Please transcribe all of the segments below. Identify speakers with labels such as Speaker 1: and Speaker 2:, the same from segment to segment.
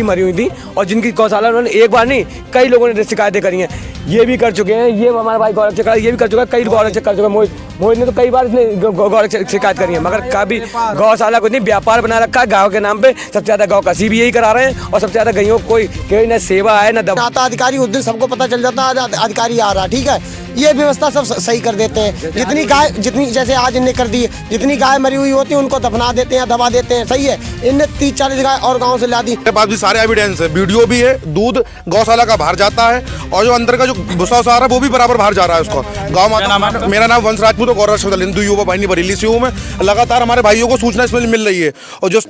Speaker 1: मरी हुई थी और जिनकी गौशाला उन्होंने एक बार नहीं कई लोगों ने शिकायतें करी हैं। ये भी कर चुके हैं, ये हमारा भाई गौरव चक्र ये भी कर चुका है, कई गौरव चक्र कर चुका है। मोहित ने तो कई बार इसने गौरव शिकायत करी है, मगर कभी गौशाला को नहीं व्यापार बना रखा है गाँव के नाम पे। सबसे ज्यादा गाँव कसी भी यही करा रहे हैं और सबसे ज्यादा गईयों कोई न सेवा है न दवा
Speaker 2: आता अधिकारी उस दिन सबको पता चल जाता है अधिकारी आ रहा, ठीक है। ये व्यवस्था सब सही कर देते हैं। जितनी गाय जितनी जैसे आज इनने कर दी है, जितनी गाय मरी हुई होती है उनको दफना देते हैं, दबा देते हैं, सही है। इनने 30-40 गाय और गाँव से ला दी।
Speaker 3: मेरे पास भी सारे एविडेंस है, वीडियो भी है। दूध गौशाला का बाहर जाता है और जो अंदर का जो भूसा आ रहा है वो भी बराबर बाहर जा रहा है उसको। गाँव माता मेरा नाम वंश राजपूत और गौरव अस्पताल हिंदू युवा वाहिनी बरेली से हूँ मैं। लगातार हमारे भाइयों को सूचना इसमें मिल रही है। और जो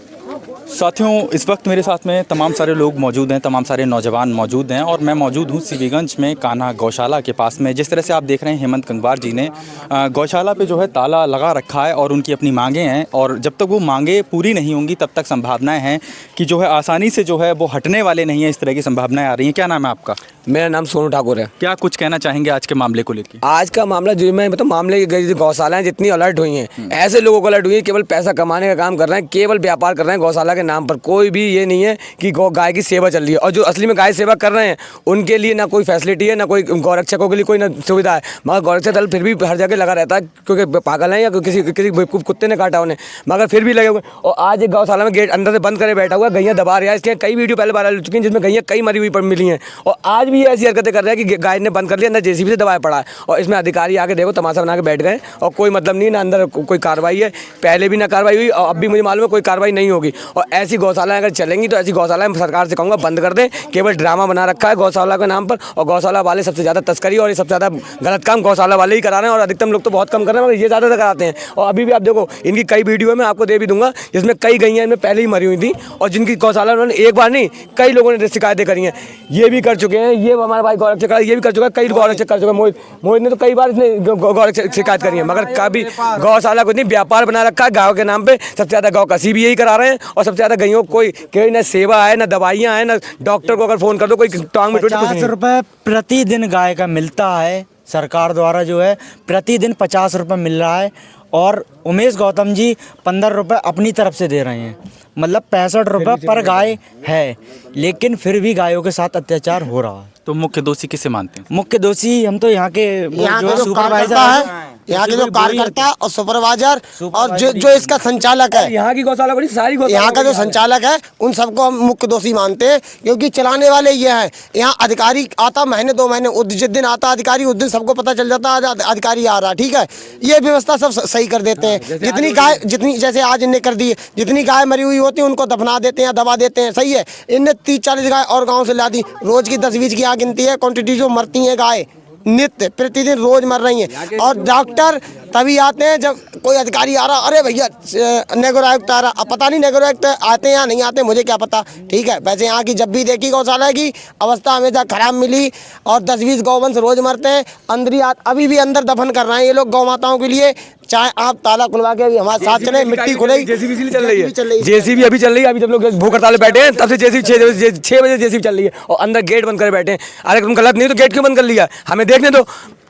Speaker 4: साथियों, इस वक्त मेरे साथ में तमाम सारे लोग मौजूद हैं, तमाम सारे नौजवान मौजूद हैं और मैं मौजूद हूँ सीवीगंज में कान्हा गौशाला के पास में। जिस तरह से आप देख रहे हैं हेमंत गंगवार जी ने गौशाला पे जो है ताला लगा रखा है और उनकी अपनी मांगें हैं और जब तक वो मांगें पूरी नहीं होंगी तब तक संभावनाएं हैं कि जो है आसानी से जो है वो हटने वाले नहीं हैं। इस तरह की संभावनाएं आ रही हैं। क्या नाम है आपका?
Speaker 1: मेरा नाम सोनू ठाकुर है।
Speaker 4: क्या कुछ कहना चाहेंगे आज के मामले को लेकर?
Speaker 1: आज का मामला जो मैं मतलब मामले गौशालाएं जितनी अलर्ट हुई हैं, ऐसे लोगों को अलर्ट हुई है केवल पैसा कमाने का काम कर रहे हैं, केवल व्यापार कर रहे हैं गौशाला के नाम पर। कोई भी ये नहीं है कि गाय की सेवा चल रही है और जो असली में गाय सेवा कर रहे हैं उनके लिए ना कोई फैसिलिटी है, ना कोई गौरक्षकों के लिए कोई ना सुविधा है। मगर गौरक्षक दल फिर भी हर जगह लगा रहता है क्योंकि पागल है या किसी कुत्ते ने काटा उन्हें, मगर फिर भी लगे हुए। और आज एक गौशाला में गेट अंदर से बंद करे बैठा हुआ, गैया दबा रहा है। इसके कई वीडियो पहले वायरल हो चुकी हैं जिसमें गैया कई मरी हुई मिली हैं और आज भी ऐसी हरकतें कर रहे हैं कि गाय ने बंद कर लिया, अंदर जेसीबी से दबाया पड़ा है और इसमें अधिकारी आके देखो तमाशा बना के बैठ गए और कोई मतलब नहीं, ना अंदर कोई कार्रवाई है। पहले भी ना कार्रवाई हुई और अब भी मुझे मालूम है कोई कार्रवाई नहीं होगी। और ऐसी गौशालाएं अगर चलेंगी तो ऐसी गौशालाएं सरकार से कहूँगा बंद कर दें। केवल ड्रामा बना रखा है गौशाला के नाम पर और गौशाला वाले सबसे ज़्यादा तस्करी और ये सबसे ज़्यादा गलत काम गौशाला वाले ही करा रहे हैं और अधिकतम लोग तो बहुत कम कर रहे हैं मगर ये ज़्यादा कराते हैं। और अभी भी आप देखो इनकी कई वीडियो में आपको दे भी दूंगा जिसमें कई गैया इनमें पहले ही मरी हुई थी और जिनकी गौशाला उन्होंने एक बार नहीं कई लोगों ने शिकायतें करी हैं। ये भी कर चुके हैं, ये हमारा भाई गौरव चक्र ये भी कर चुका है, कई गौरव चक्र कर चुका है। मोहित ने तो कई बार इसने गौरव शिकायत करी है, मगर कभी गौशाला को नहीं व्यापार बना रखा है गाँव के नाम पे। सबसे ज़्यादा गाँव कसी भी यही करा रहे हैं और सबसे ज़्यादा गईयों कोई न सेवा है, न दवाइयाँ हैं, न डॉक्टर को अगर फ़ोन कर दो कोई टांग में
Speaker 5: 50 रुपये प्रतिदिन गाय का मिलता है। सरकार द्वारा जो है प्रतिदिन 50 रुपये मिल रहा है और उमेश गौतम जी 15 रुपये अपनी तरफ से दे रहे हैं, मतलब 65 रुपये पर गाय है। लेकिन फिर भी गायों के साथ अत्याचार हो रहा है।
Speaker 4: तो मुख्य दोषी किसे मानते हैं?
Speaker 5: मुख्य दोषी हम तो यहाँ के जो सुपरवाइजर है,
Speaker 2: यहाँ के जो कार्यकर्ता और सुपरवाइजर और जो इसका संचालक है,
Speaker 1: यहाँ की गौशाला को नहीं सारी गौशाला
Speaker 2: यहाँ का जो संचालक है उन सबको हम मुख्य दोषी मानते हैं क्योंकि चलाने वाले ये हैं। यहाँ अधिकारी आता महीने 2 महीने, जिस दिन आता अधिकारी उस दिन सबको पता चल जाता है अधिकारी आ रहा, ठीक है। ये व्यवस्था सब सही कर देते हैं। जितनी गाय जितनी जैसे आज इनने कर दी है, जितनी गाय मरी हुई होती है उनको दफना देते हैं, दबा देते हैं, सही है। इनने 30-40 गाय और गाँव से ला दी। रोज की 10-20 की गिनती है क्वांटिटी जो मरती है गाय नित्य प्रतिदिन रोज मर रही हैं। और डॉक्टर तभी आते हैं जब कोई अधिकारी आ रहा, अरे भैया नगर आयुक्त आ रहा। अब पता नहीं नगर आयुक्त आते हैं या नहीं आते, मुझे क्या पता, ठीक है। वैसे यहाँ की जब भी देखी गौशाला की अवस्था हमेशा खराब मिली और 10-20 गौवंश रोज मरते हैं। अभी भी अंदर दफन कर रहे हैं ये लोग गौ माताओं के लिए। चाहे आप ताला खुलवा के अभी हमारे साथ चले, मिट्टी खुलेगी,
Speaker 1: जेसीबी चल रही है, जेसीबी अभी चल रही है। अभी जब लोग भूख हड़ताल पे बैठे हैं तब से जेसीबी 6 बजे जेसीबी चल रही है और अंदर गेट बंद कर बैठे हैं। अरे तुम गलत नहीं तो गेट क्यों बंद कर लिया? हमें देखने दो,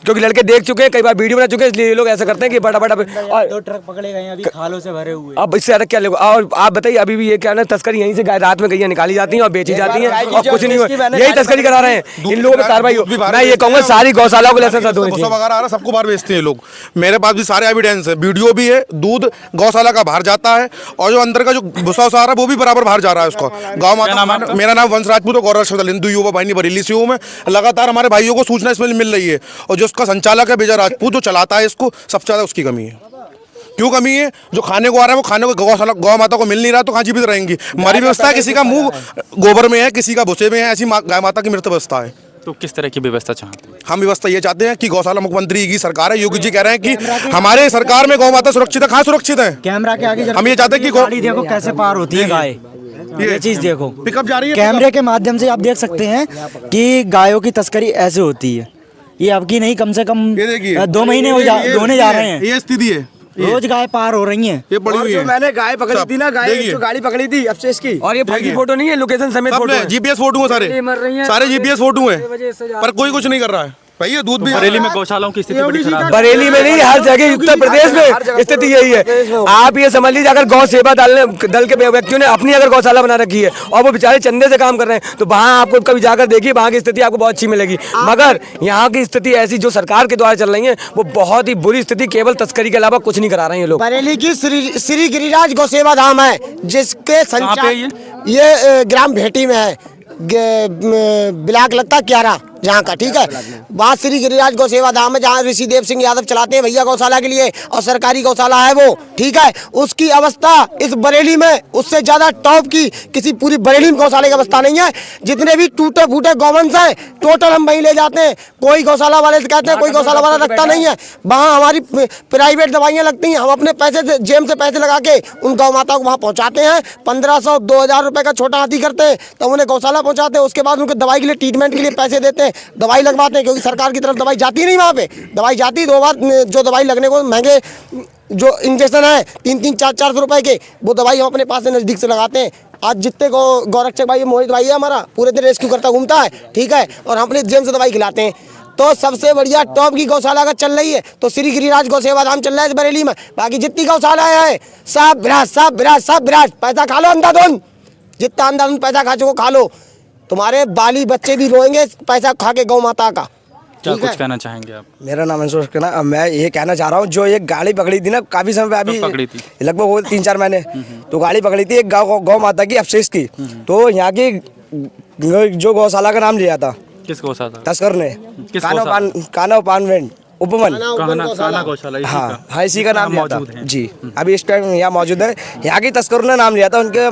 Speaker 1: क्योंकि लड़के देख चुके हैं, कई बार वीडियो बना चुके हैं, इसलिए ये लोग ऐसा करते हैं कि बड़ा
Speaker 5: 2 ट्रक पकड़े गए अभी खालों से भरे हुए।
Speaker 1: अब इससे ज़्यादा क्या लोग। और आप बताइए अभी भी ये क्या ना तस्करी यहीं से रात में गैया निकाली जाती हैं और बेची जाती हैं और कुछ नहीं हुआ, यही तस्करी करा रहे हैं। इन लोगों पर कार्रवाई हो। मैं ये कहूँगा सारी गौशालाओं को लाइसेंस
Speaker 3: वगैरह सबको बाहर बेचते हैं लोग। मेरे पास भी सारे एविडेंस है, वीडियो भी है। दूध गौशाला का बाहर जाता है और जो अंदर का जो भूसा आ रहा है वो भी बराबर बाहर जा रहा है उसको। गाँव माता मेरा नाम वंश राजपूत और गौरव अस्पताल हिंदू युवा वाहिनी बरेली से हूँ मैं। लगातार हमारे भाइयों को सूचना इसमें मिल रही है और जो उसका संचालक है राजपूत जो चलाता है इसको, सबसे ज्यादा उसकी कमी है। क्यों कमी है? जो खाने को आ रहा है वो खाने को गौशाला गौ माता को मिल नहीं रहा तो कहाँ जीवित रहेंगी? हमारी व्यवस्था किसी का मुंह गोबर में है, किसी का भूसे में है, ऐसी गाय माता की मृत व्यवस्था है।
Speaker 4: तो किस तरह की व्यवस्था चाहते हैं?
Speaker 3: हम व्यवस्था ये चाहते हैं कि गौशाला मुख्यमंत्री की सरकार है, योगी जी कह रहे हैं कि हमारे सरकार में गौ माता सुरक्षित है। कहाँ सुरक्षित है?
Speaker 5: कैमरा के आगे
Speaker 3: हम ये चाहते हैं कि
Speaker 5: गाड़ी देखो कैसे पार होती है गाय, ये चीज देखो
Speaker 3: पिकअप जा रही है।
Speaker 5: कैमरे के माध्यम से आप देख सकते हैं कि गायों की तस्करी ऐसे होती है। ये अब की नहीं, कम से कम 2 महीने होने जा रहे हैं।
Speaker 3: ये स्थिति है,
Speaker 5: रोज गाय पार हो रही हैं।
Speaker 3: ये बड़ी हुई है।
Speaker 1: मैंने गाय पकड़ी थी ना, गाय जो गाड़ी पकड़ी थी अफसेस की, और ये फर्जी फोटो नहीं है, लोकेशन समेत फोटो है,
Speaker 3: जीपीएस फोटो है, सारे जीपीएस फोटो है, पर कोई कुछ नहीं कर रहा है। भाई ये दूध भी
Speaker 4: बरेली में गौशालाओं की स्थिति बड़ी खराब है।
Speaker 1: बरेली में नहीं, हर जगह उत्तर प्रदेश में स्थिति यही है। आप ये समझ लीजिए, अगर गौ सेवा दल के व्यक्तियों ने अपनी अगर गौशाला बना रखी है और वो बेचारे चंदे से काम कर रहे हैं, तो वहाँ आपको कभी जाकर देखिए, वहाँ की स्थिति आपको बहुत अच्छी मिलेगी। मगर यहाँ की स्थिति ऐसी जो सरकार के द्वारा चल रही है वो बहुत ही बुरी स्थिति, केवल तस्करी के अलावा कुछ नहीं करा रहे हैं ये लोग।
Speaker 2: बरेली की श्री गिरिराज गौ सेवा धाम है, जिसके
Speaker 4: कहाँ पे है
Speaker 2: ये ग्राम भेटी में है, ब्लॉक लगता क्यारा जहाँ का, ठीक है। वहाँ श्री गिरिराज गौ सेवा धाम है, जहाँ ऋषि देव सिंह यादव चलाते हैं भैया गौशाला के लिए, और सरकारी गौशाला है वो, ठीक है। उसकी अवस्था इस बरेली में उससे ज्यादा टॉप की किसी पूरी बरेली में गौशाला की अवस्था नहीं है। जितने भी टूटे फूटे गौवंश हैं टोटल हम वहीं ले जाते हैं। कोई गौशाला वाले से कहते हैं, कोई गौशाला वाला रखता नहीं है। वहाँ हमारी प्राइवेट दवाइयाँ लगती हैं, हम अपने पैसे से, जेब से पैसे लगा के उन गौ माता को वहाँ पहुँचाते हैं। 1500-2000 रुपये का छोटा हाथी करते हैं, तो उन्हें गौशाला पहुँचाते हैं। उसके बाद उनके दवाई के लिए, ट्रीटमेंट के लिए पैसे देते हैं, दवाई लगवाते हैं, क्योंकि सरकार की तरफ दवाई जाती नहीं। वहाँ पे दवाई जाती 2 बार, जो दवाई लगने को महंगे जो इंजेक्शन है 300-400 रुपए के, वो दवाई हम अपने पास से नज़दीक से लगाते हैं। आज जितने गौरक्षक भाई, मोहित भाई है हमारा, पूरे दिन रेस्क्यू करता घूमता है, ठीक है, और हम अपने जेब से दवाई खिलाते हैं। तो सबसे बढ़िया टॉप की गौशाला अगर चल रही है तो श्री गिरिराज गौ सेवा धाम चल रहा है इस बरेली में। बाकी जितनी गौशाला है सब विराट पैसा खा लो अंधाधुन, जितना अंधाधुन पैसा खा चुको खा लो, तुम्हारे बाली बच्चे भी रोएंगे पैसा खा के गौ माता का।
Speaker 4: क्या कुछ कहना चाहेंगे आप?
Speaker 1: मेरा नाम अंशुल है। मैं ये कहना चाह रहा हूँ, जो एक गाड़ी पकड़ी थी ना काफी समय पे, अभी
Speaker 4: पकड़ी थी
Speaker 1: लगभग हो 3-4 महीने, तो गाड़ी पकड़ी थी एक गौ माता की अवशेष की, तो यहाँ की जो गौशाला का नाम लिया था
Speaker 4: किस गौशाला?
Speaker 1: तस्कर ने, काना पानवेंट उपवन,
Speaker 4: काना गौशाला,
Speaker 1: हाँ इसी का नाम लिया था
Speaker 4: मौजूद है
Speaker 1: जी। अभी इस टाइम यहाँ मौजूद है। यहाँ की तस्करों ने नाम लिया था उनके,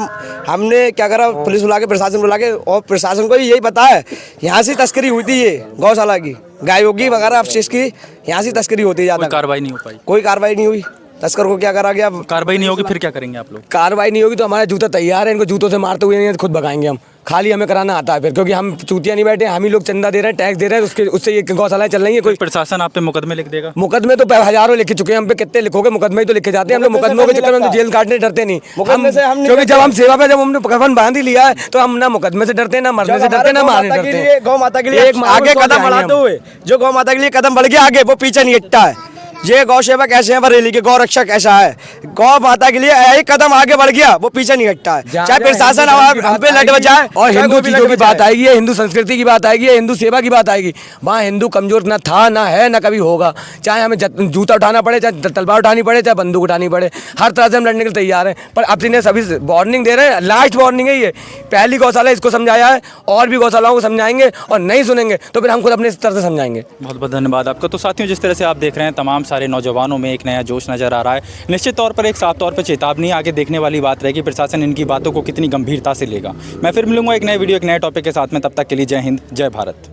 Speaker 1: हमने क्या करा, पुलिस बुला के, प्रशासन बुला के, और प्रशासन को यही पता है यहाँ से तस्करी हुई थी, ये गौशाला की गायों की वगैरह अवशेष की, यहाँ से तस्करी होती है। ज़्यादा
Speaker 4: कार्रवाई नहीं हो पाई,
Speaker 1: कोई कार्रवाई नहीं हुई। तस्कर को क्या करा गया,
Speaker 4: कार्रवाई नहीं होगी फिर क्या करेंगे आप लोग?
Speaker 1: कार्रवाई नहीं होगी तो हमारा जूता तैयार है, इनको जूतों से मारते हुए खुद भगाएंगे हम। खाली हमें कराना आता है फिर, क्योंकि हम चूतिया नहीं बैठे, हम ही लोग चंदा दे रहे हैं, टैक्स दे रहे हैं, उससे ये गौशालाएं चल रही है। कोई
Speaker 4: प्रशासन आप पे मुकदमे लिख देगा?
Speaker 1: मुकदमे तो हजारों लिख चुके हैं हम पे, कितने लिखोगे, मुकदमे ही तो लिखे जाते हैं। हम लोग मुकदमों के चक्कर में जेल काटने डरते नहीं, क्योंकि जब हम सेवा पे, जब हमने कफन बांध ही लिया है, तो हम ना मुकदमे से डरते, ना मरने से डरते, ना मारने डरते।
Speaker 5: गौ माता के लिए आगे कदम बढ़ाते हुए, जो गौ माता के लिए कदम बढ़ गया आगे, वो पीछे नहीं हटता है। ये गौ सेवक ऐसे हैं बरेली के, गौ रक्षक ऐसा है, गौ माता के लिए एक कदम आगे बढ़ गया वो पीछे नहीं हटता है। चाहे प्रशासन हम पे लट बचाए, और हिंदू चीजों की बात आएगी, हिंदू संस्कृति की बात आएगी, हिंदू सेवा की बात आएगी, वहाँ हिंदू कमजोर ना था, ना है, ना कभी होगा। चाहे हमें जूता उठाना पड़े, चाहे तलवार उठानी पड़े, चाहे बंदूक उठानी पड़े, हर तरह से हम लड़ने के लिए तैयार हैं। पर अपने सभी वार्निंग दे रहे हैं, लास्ट वार्निंग है ये। पहली गौशाला इसको समझाया है, और भी गौशालाओं को समझाएंगे, और नहीं सुनेंगे तो फिर हम खुद अपने स्तर से समझाएंगे।
Speaker 4: बहुत बहुत धन्यवाद आपका। तो साथियों, जिस तरह से आप देख रहे हैं, तमाम सारे नौजवानों में एक नया जोश नज़र आ रहा है। निश्चित तौर पर एक साफ तौर पर चेतावनी, आगे देखने वाली बात रहेगी प्रशासन इनकी बातों को कितनी गंभीरता से लेगा। मैं फिर मिलूंगा एक नए वीडियो, एक नए टॉपिक के साथ में, तब तक के लिए जय हिंद, जय भारत।